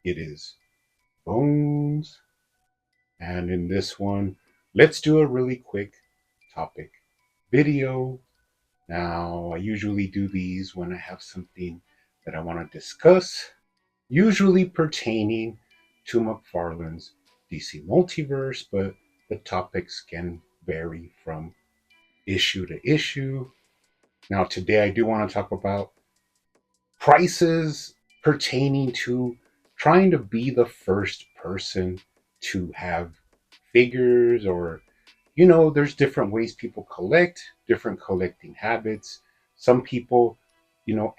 It is bones. And in this one, let's do a really quick topic video. Now, I usually do these when I have something that I want to discuss, usually pertaining to McFarlane's DC Multiverse, but the topics can vary from issue to issue. Now, today I do want to talk about prices pertaining to trying to be the first person to have figures, or there's different ways people collect, different collecting habits. Some people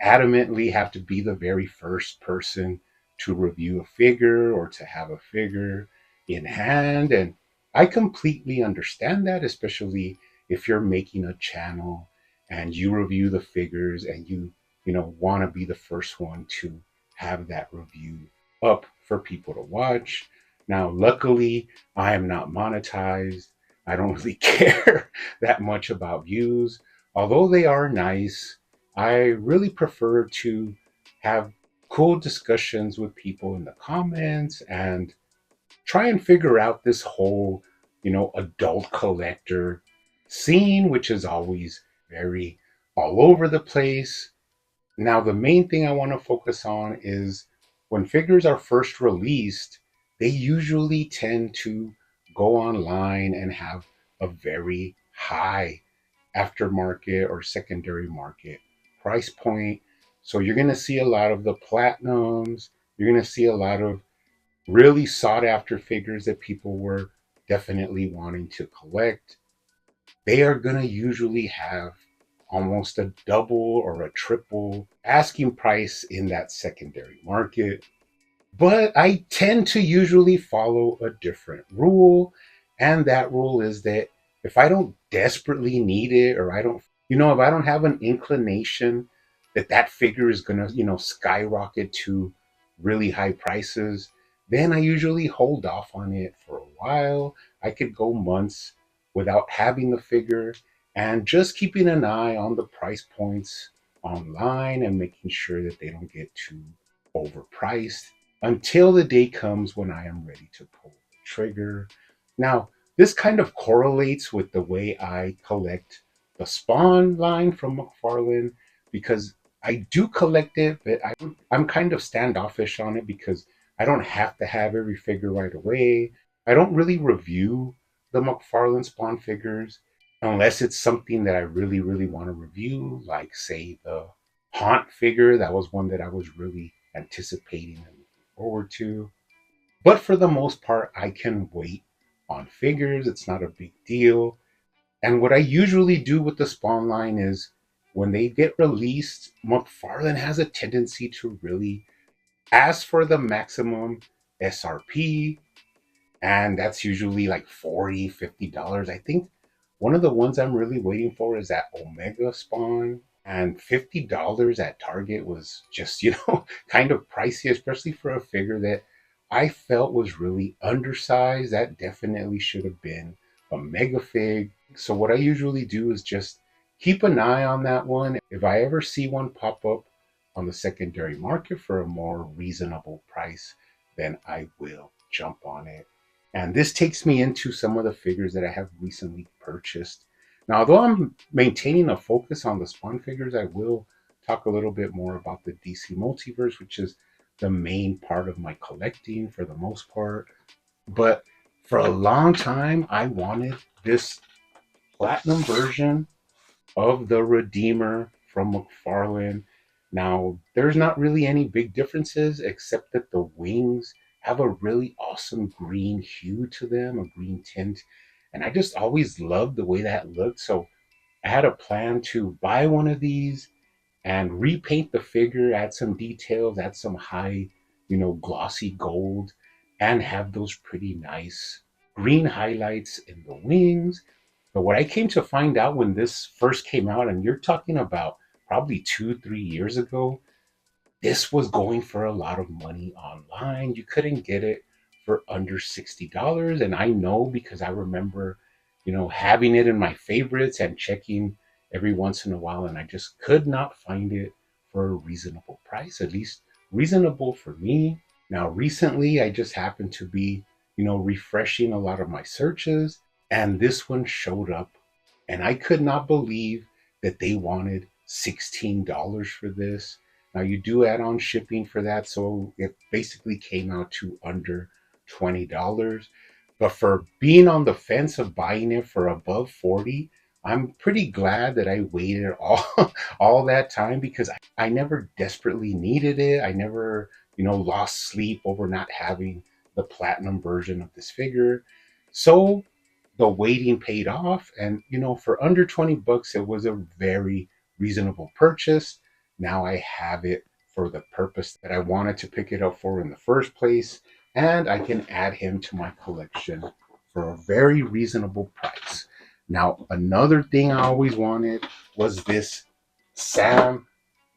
adamantly have to be the very first person to review a figure or to have a figure in hand, and I completely understand that, especially if you're making a channel and you review the figures and you want to be the first one to have that review up for people to watch. Now, luckily, I am not monetized. I don't really care that much about views. Although they are nice, I really prefer to have cool discussions with people in the comments and try and figure out this whole, adult collector scene, which is always very all over the place. Now, the main thing I want to focus on is when figures are first released, they usually tend to go online and have a very high aftermarket or secondary market price point. So you're going to see a lot of the platinums, you're going to see a lot of really sought after figures that people were definitely wanting to collect. They are going to usually have almost a double or a triple asking price in that secondary market. But I tend to usually follow a different rule. And that rule is that if I don't desperately need it, or if I don't have an inclination that that figure is going to, skyrocket to really high prices, then I usually hold off on it for a while. I could go months without having the figure and just keeping an eye on the price points online and making sure that they don't get too overpriced until the day comes when I am ready to pull the trigger. Now, this kind of correlates with the way I collect the Spawn line from McFarlane, because I do collect it, but I'm kind of standoffish on it because I don't have to have every figure right away. I don't really review the McFarlane Spawn figures unless it's something that I really, really want to review, like, say, the Haunt figure. That was one that I was really anticipating and looking forward to. But for the most part, I can wait on figures. It's not a big deal. And what I usually do with the Spawn line is when they get released, McFarlane has a tendency to really ask for the maximum SRP, and that's usually like $40, $50. I think one of the ones I'm really waiting for is that Omega Spawn, and $50 at Target was just, kind of pricey, especially for a figure that I felt was really undersized. That definitely should have been a mega fig. So what I usually do is just keep an eye on that one. If I ever see one pop up on the secondary market for a more reasonable price, then I will jump on it. And this takes me into some of the figures that I have recently purchased. Now, although I'm maintaining a focus on the Spawn figures, I will talk a little bit more about the DC Multiverse, which is the main part of my collecting for the most part. But for a long time, I wanted this platinum version of the Redeemer from McFarlane. Now, there's not really any big differences except that the wings have a really awesome green hue to them, a green tint. And I just always loved the way that looked. So I had a plan to buy one of these and repaint the figure, add some details, add some high, glossy gold, and have those pretty nice green highlights in the wings. But what I came to find out when this first came out, and you're talking about probably 2, 3 years ago, this was going for a lot of money online. You couldn't get it for under $60. And I know because I remember, having it in my favorites and checking every once in a while, and I just could not find it for a reasonable price, at least reasonable for me. Now, recently, I just happened to be, refreshing a lot of my searches, and this one showed up, and I could not believe that they wanted $16 for this. Now, you do add on shipping for that, so it basically came out to under $20. But for being on the fence of buying it for above 40, I'm pretty glad that I waited all all that time because I never desperately needed it. I never lost sleep over not having the platinum version of this figure. So the waiting paid off. And, for under 20 bucks, it was a very reasonable purchase. Now I have it for the purpose that I wanted to pick it up for in the first place. And I can add him to my collection for a very reasonable price. Now, another thing I always wanted was this Sam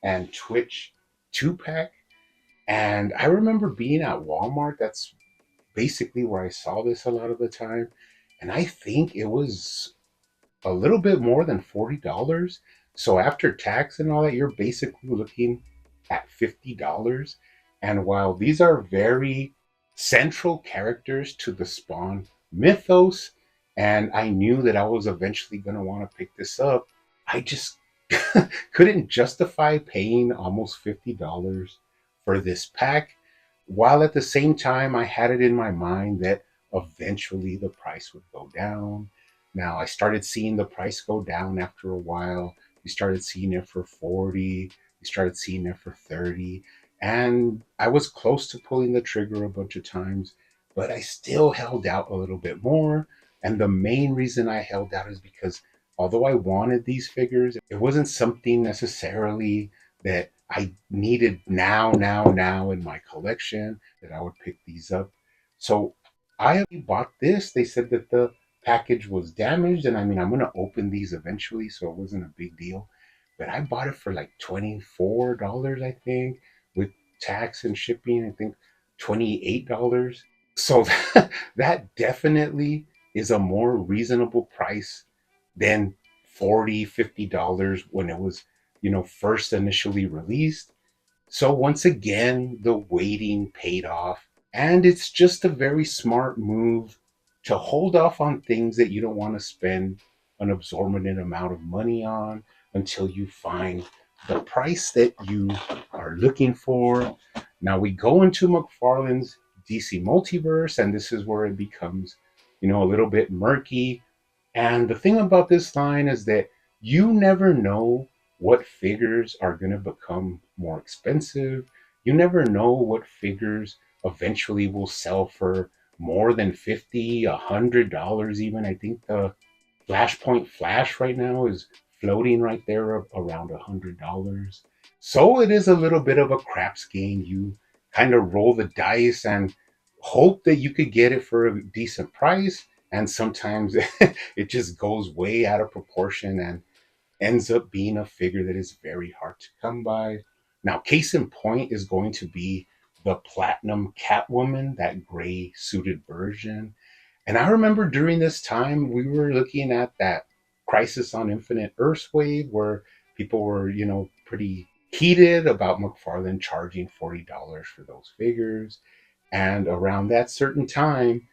and Twitch 2 pack, and I remember being at Walmart. That's basically where I saw this a lot of the time. And I think it was a little bit more than $40. So after tax and all that, you're basically looking at $50. And while these are very central characters to the Spawn mythos, and I knew that I was eventually going to want to pick this up, I just couldn't justify paying almost $50 for this pack, while at the same time I had it in my mind that eventually the price would go down. Now I started seeing the price go down after a while. We started seeing it for 40, we started seeing it for 30, and I was close to pulling the trigger a bunch of times, but I still held out a little bit more. And the main reason I held out is because although I wanted these figures, it wasn't something necessarily that I needed now in my collection that I would pick these up. So I bought this. They said that the package was damaged, and I mean, I'm going to open these eventually, so it wasn't a big deal. But I bought it for like $24, I think, with tax and shipping, I think $28. So that definitely is a more reasonable price than 40, $50 when it was, first initially released. So once again, the waiting paid off. And it's just a very smart move to hold off on things that you don't want to spend an exorbitant amount of money on until you find the price that you are looking for. Now we go into McFarlane's DC Multiverse, and this is where it becomes, a little bit murky. And the thing about this line is that you never know what figures are going to become more expensive. You never know what figures eventually will sell for more than 50, $100 even. I think the Flashpoint Flash right now is floating right there around $100. So it is a little bit of a craps game. You kind of roll the dice and hope that you could get it for a decent price. And sometimes it just goes way out of proportion and ends up being a figure that is very hard to come by. Now, case in point is going to be the Platinum Catwoman, that gray suited version. And I remember during this time, we were looking at that Crisis on Infinite Earths wave where people were, pretty heated about McFarlane charging $40 for those figures. And around that certain time,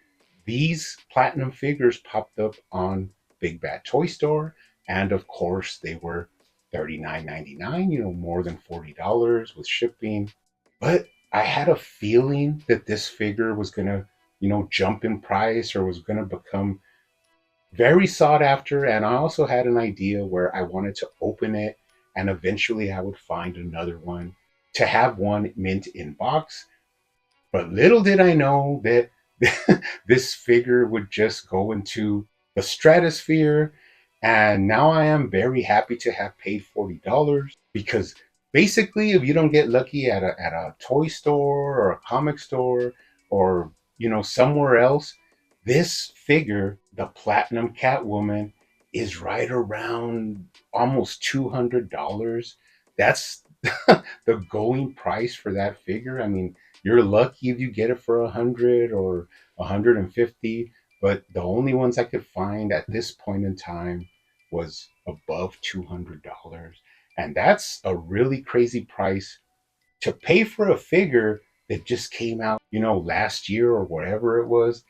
these platinum figures popped up on Big Bad Toy Store. And of course, they were $39.99, more than $40 with shipping. But I had a feeling that this figure was going to, jump in price or was going to become very sought after. And I also had an idea where I wanted to open it and eventually I would find another one to have one mint in box. But little did I know that this figure would just go into the stratosphere. And now I am very happy to have paid $40 because basically, if you don't get lucky at a toy store or a comic store or, somewhere else, this figure, the Platinum Catwoman, is right around almost $200. That's the going price for that figure. I mean, you're lucky if you get it for 100 or 150, but the only ones I could find at this point in time was above $200. And that's a really crazy price to pay for a figure that just came out, last year or whatever it was,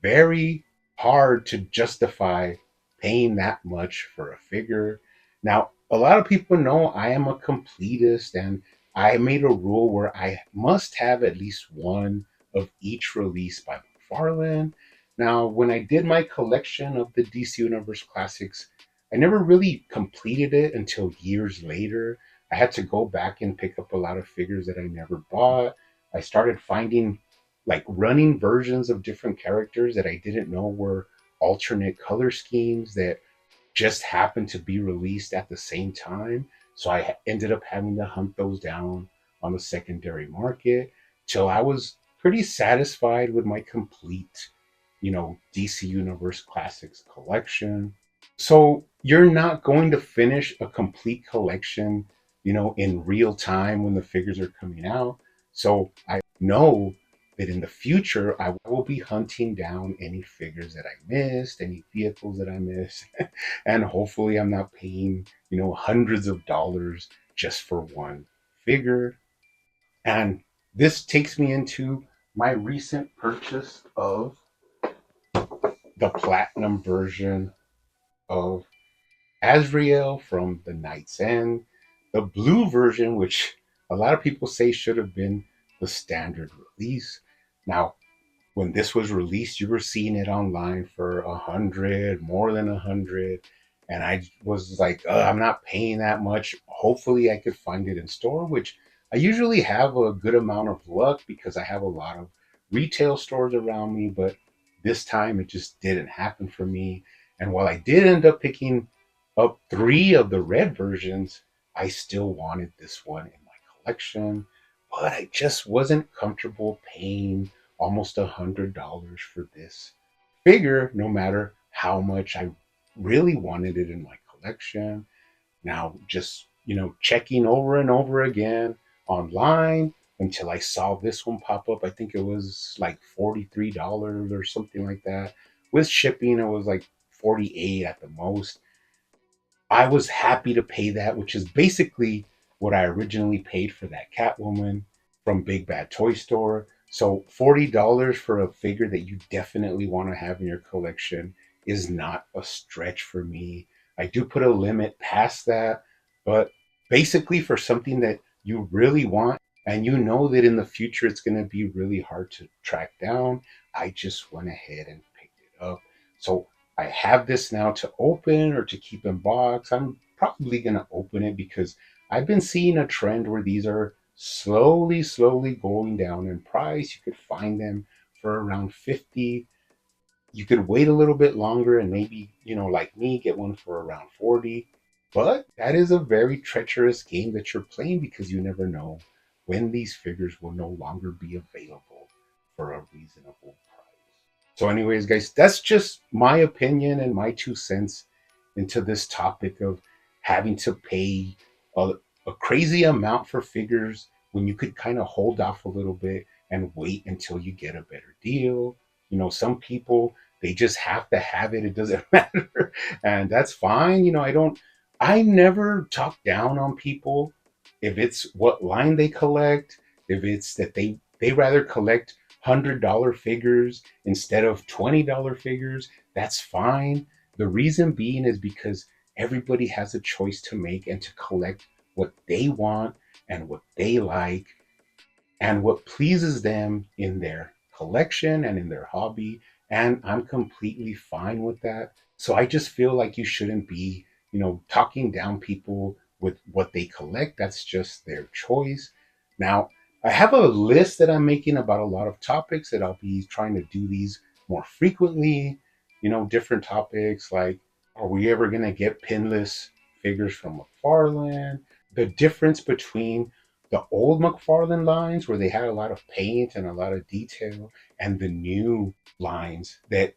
very hard to justify paying that much for a figure. Now, a lot of people know I am a completist, and I made a rule where I must have at least one of each release by McFarlane. Now, when I did my collection of the DC Universe classics, I never really completed it until years later. I had to go back and pick up a lot of figures that I never bought. I started finding like running versions of different characters that I didn't know were alternate color schemes that just happened to be released at the same time. So I ended up having to hunt those down on the secondary market till I was pretty satisfied with my complete, DC Universe Classics collection. So you're not going to finish a complete collection, in real time when the figures are coming out. So I know that in the future I will be hunting down any figures that I missed, any vehicles that I missed, and hopefully I'm not paying, hundreds of dollars just for one figure. And this takes me into my recent purchase of the platinum version of Azrael from the Night's End, the blue version, which a lot of people say should have been the standard release. Now, when this was released, you were seeing it online for 100, more than 100. And I was like, I'm not paying that much. Hopefully, I could find it in store, which I usually have a good amount of luck because I have a lot of retail stores around me. But this time, it just didn't happen for me. And while I did end up picking up three of the red versions, I still wanted this one in my collection. But I just wasn't comfortable paying almost $100 for this figure, no matter how much I really wanted it in my collection. Now, just, checking over and over again online until I saw this one pop up. I think it was like $43 or something like that. With shipping, it was like 48 at the most. I was happy to pay that, which is basically what I originally paid for that Catwoman from Big Bad Toy Store. So $40 for a figure that you definitely want to have in your collection is not a stretch for me. I do put a limit past that, but basically for something that you really want and you know that in the future it's going to be really hard to track down, I just went ahead and picked it up. So I have this now to open or to keep in box. I'm probably going to open it because I've been seeing a trend where these are slowly, slowly going down in price. You could find them for around 50. You could wait a little bit longer and maybe, like me, get one for around 40. But that is a very treacherous game that you're playing because you never know when these figures will no longer be available for a reasonable price. So, anyways, guys, that's just my opinion and my 2 cents into this topic of having to pay a, a crazy amount for figures when you could kind of hold off a little bit and wait until you get a better deal. Some people, they just have to have it. It doesn't matter. And that's fine. I never talk down on people if it's what line they collect, if it's that they rather collect $100 figures instead of $20 figures, that's fine. The reason being is because everybody has a choice to make and to collect what they want and what they like and what pleases them in their collection and in their hobby. And I'm completely fine with that. So I just feel like you shouldn't be, talking down people with what they collect. That's just their choice. Now, I have a list that I'm making about a lot of topics that I'll be trying to do these more frequently. Different topics like, are we ever going to get pinless figures from McFarlane? The difference between the old McFarlane lines where they had a lot of paint and a lot of detail and the new lines that,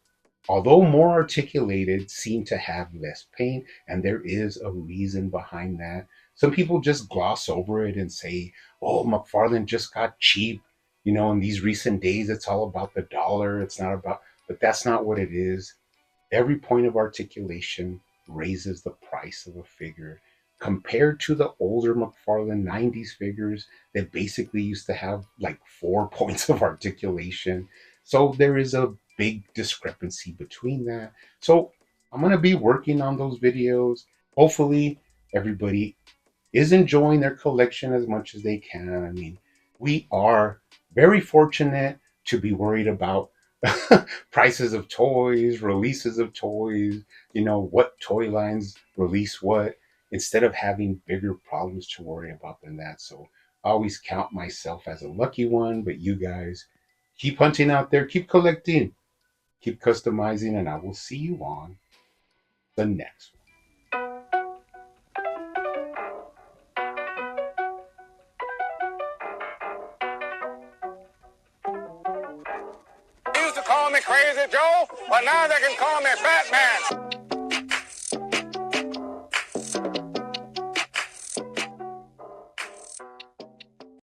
although more articulated, seem to have less paint. And there is a reason behind that. Some people just gloss over it and say, oh, McFarlane just got cheap. In these recent days, it's all about the dollar. It's not about, but that's not what it is. Every point of articulation raises the price of a figure. compared to the older McFarlane 90s figures that basically used to have like 4 points of articulation. So there is a big discrepancy between that. So I'm going to be working on those videos. Hopefully, everybody is enjoying their collection as much as they can. I mean, we are very fortunate to be worried about prices of toys, releases of toys, what toy lines release what, instead of having bigger problems to worry about than that. So I always count myself as a lucky one, but you guys keep hunting out there, keep collecting, keep customizing, and I will see you on the next one. They used to call me Crazy Joe, but now they can call me Batman.